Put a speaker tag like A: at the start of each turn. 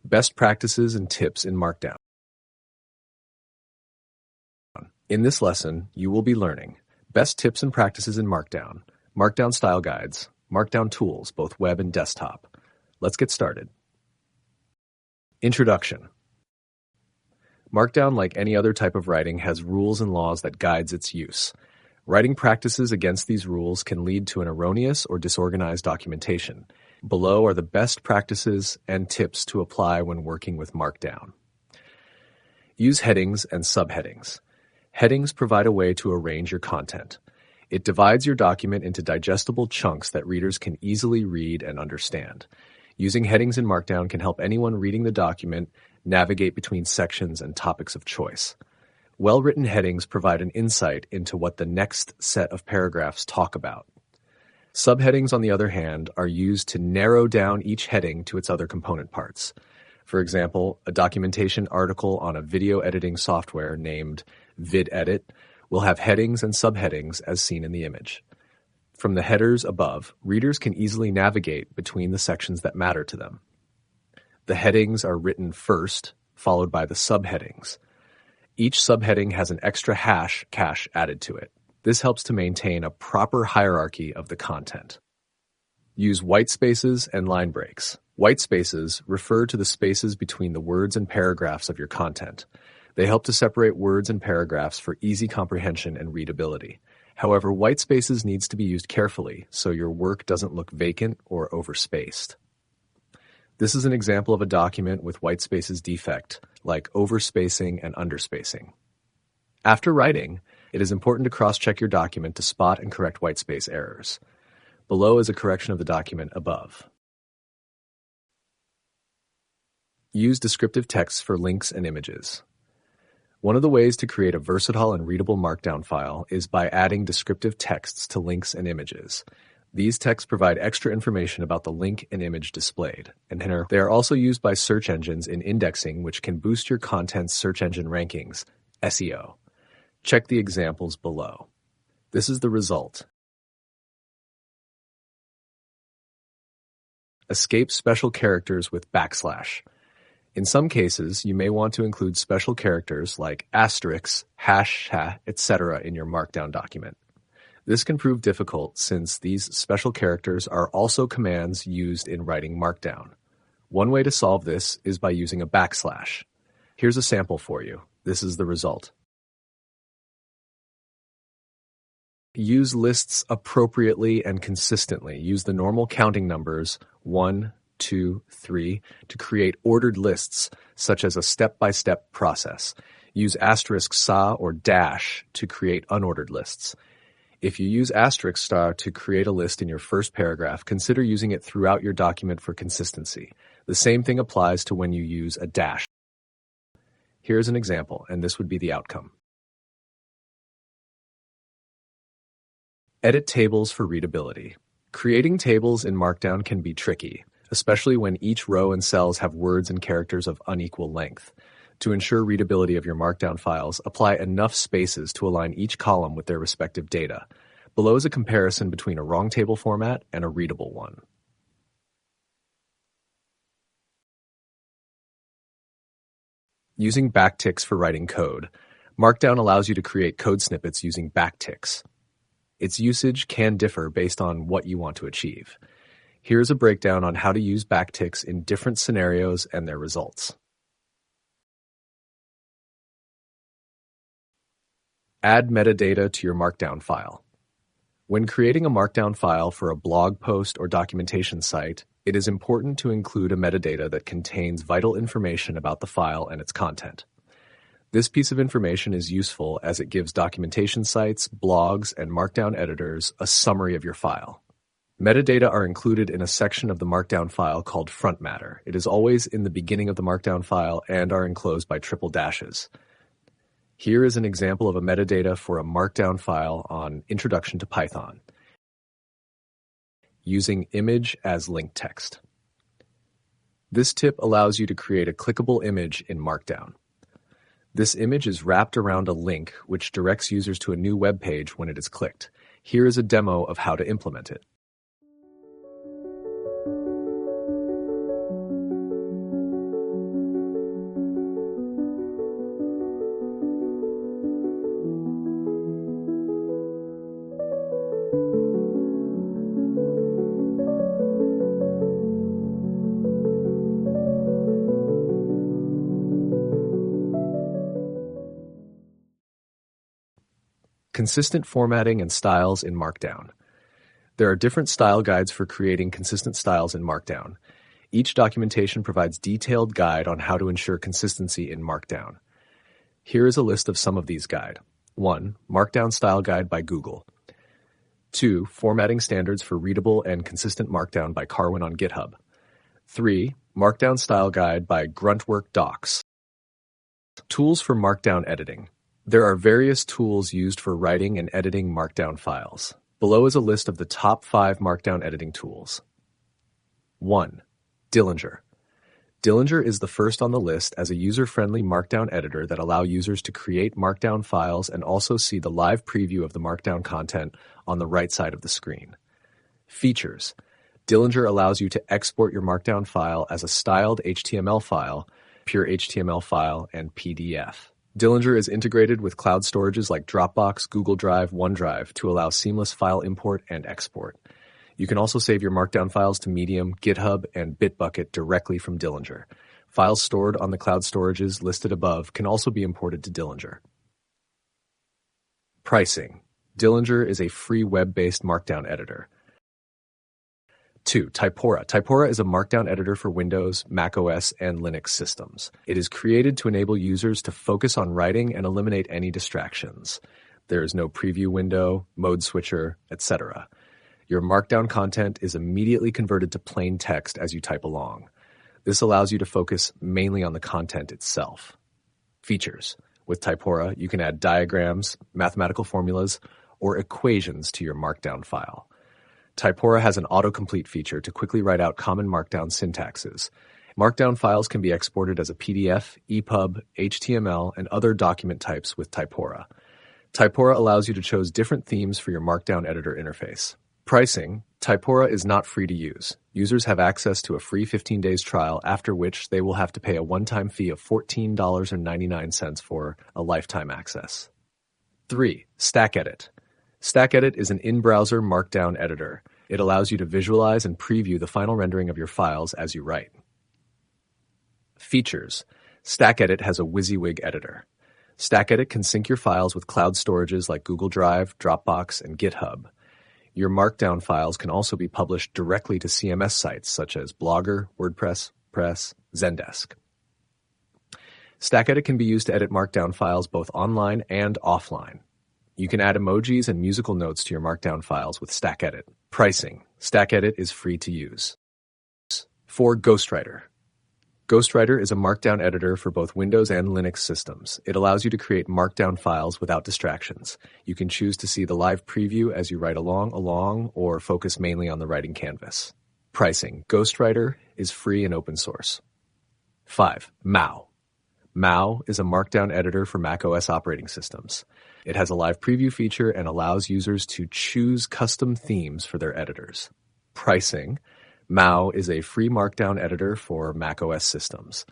A: Best practices and tips in Markdown. In this lesson, you will be learning best tips and practices in Markdown, Markdown style guides, Markdown tools, both web and desktop. Let's get started. Introduction. Markdown, like any other type of writing, has rules and laws that guides its use. Writing practices against these rules can lead to an erroneous or disorganized documentation. Below are the best practices and tips to apply when working with Markdown. Use headings and subheadings. Headings provide a way to arrange your content. It divides your document into digestible chunks that readers can easily read and understand. Using headings in Markdown can help anyone reading the document navigate between sections and topics of choice. Well-written headings provide an insight into what the next set of paragraphs talk about. Subheadings, on the other hand, are used to narrow down each heading to its other component parts. For example, a documentation article on a video editing software named VidEdit will have headings and subheadings as seen in the image. From the headers above, readers can easily navigate between the sections that matter to them. The headings are written first, followed by the subheadings. Each subheading has an extra cache added to it. This helps to maintain a proper hierarchy of the content. Use white spaces and line breaks. White spaces refer to the spaces between the words and paragraphs of your content. They help to separate words and paragraphs for easy comprehension and readability. However, white spaces needs to be used carefully so your work doesn't look vacant or overspaced. This is an example of a document with white spaces defect, like overspacing and underspacing. After writing, it is important to cross-check your document to spot and correct whitespace errors. Below is a correction of the document above. Use descriptive text for links and images. One of the ways to create a versatile and readable Markdown file is by adding descriptive texts to links and images. These texts provide extra information about the link and image displayed, and they are also used by search engines in indexing, which can boost your content's search engine rankings, SEO. Check the examples below. This is the result. Escape special characters with \\. In some cases, you may want to include special characters like asterisks, hash, etc. in your Markdown document. This can prove difficult since these special characters are also commands used in writing Markdown. One way to solve this is by using a \\. Here's a sample for you. This is the result. Use lists appropriately and consistently. Use the normal counting numbers 1, 2, 3 to create ordered lists, such as a step-by-step process. Use * or dash to create unordered lists. If you use * to create a list in your first paragraph, consider using it throughout your document for consistency. The same thing applies to when you use a dash. Here's an example, and this would be the outcome. Edit tables for readability. Creating tables in Markdown can be tricky, especially when each row and cells have words and characters of unequal length. To ensure readability of your Markdown files, apply enough spaces to align each column with their respective data. Below is a comparison between a wrong table format and a readable one. Using backticks for writing code. Markdown allows you to create code snippets using backticks. Its usage can differ based on what you want to achieve. Here's a breakdown on how to use backticks in different scenarios and their results. Add metadata to your Markdown file. When creating a Markdown file for a blog post or documentation site, it is important to include a metadata that contains vital information about the file and its content. This piece of information is useful as it gives documentation sites, blogs, and Markdown editors a summary of your file. Metadata are included in a section of the Markdown file called front matter. It is always in the beginning of the Markdown file and are enclosed by triple dashes. Here is an example of a metadata for a Markdown file on Introduction to Python, using image as link text. This tip allows you to create a clickable image in Markdown. This image is wrapped around a link which directs users to a new web page when it is clicked. Here is a demo of how to implement it. Consistent formatting and styles in Markdown. There are different style guides for creating consistent styles in Markdown. Each documentation provides detailed guide on how to ensure consistency in Markdown. Here is a list of some of these guides. 1. Markdown Style Guide by Google. 2. Formatting Standards for Readable and Consistent Markdown by Carwin on GitHub. 3. Markdown Style Guide by Gruntwork Docs. Tools for Markdown Editing. There are various tools used for writing and editing Markdown files. Below is a list of the top 5 Markdown editing tools. 1. Dillinger. Dillinger is the first on the list as a user-friendly Markdown editor that allows users to create Markdown files and also see the live preview of the Markdown content on the right side of the screen. Features. Dillinger allows you to export your Markdown file as a styled HTML file, pure HTML file, and PDF. Dillinger is integrated with cloud storages like Dropbox, Google Drive, OneDrive to allow seamless file import and export. You can also save your Markdown files to Medium, GitHub, and Bitbucket directly from Dillinger. Files stored on the cloud storages listed above can also be imported to Dillinger. Pricing. Dillinger is a free web-based Markdown editor. 2. Typora. Typora is a Markdown editor for Windows, macOS, and Linux systems. It is created to enable users to focus on writing and eliminate any distractions. There is no preview window, mode switcher, etc. Your Markdown content is immediately converted to plain text as you type along. This allows you to focus mainly on the content itself. Features. With Typora, you can add diagrams, mathematical formulas, or equations to your Markdown file. Typora has an autocomplete feature to quickly write out common Markdown syntaxes. Markdown files can be exported as a PDF, EPUB, HTML, and other document types with Typora. Typora allows you to choose different themes for your Markdown editor interface. Pricing. Typora is not free to use. Users have access to a free 15 days trial, after which they will have to pay a one-time fee of $14.99 for a lifetime access. 3. StackEdit. StackEdit is an in-browser Markdown editor. It allows you to visualize and preview the final rendering of your files as you write. Features. StackEdit has a WYSIWYG editor. StackEdit can sync your files with cloud storages like Google Drive, Dropbox, and GitHub. Your Markdown files can also be published directly to CMS sites such as Blogger, WordPress, Press, Zendesk. StackEdit can be used to edit Markdown files both online and offline. You can add emojis and musical notes to your Markdown files with StackEdit. Pricing. StackEdit is free to use. 4. Ghostwriter. Ghostwriter is a Markdown editor for both Windows and Linux systems. It allows you to create Markdown files without distractions. You can choose to see the live preview as you write along, or focus mainly on the writing canvas. Pricing. Ghostwriter is free and open source. 5. Mao. Mao is a Markdown editor for macOS operating systems. It has a live preview feature and allows users to choose custom themes for their editors. Pricing. Mao is a free Markdown editor for macOS systems.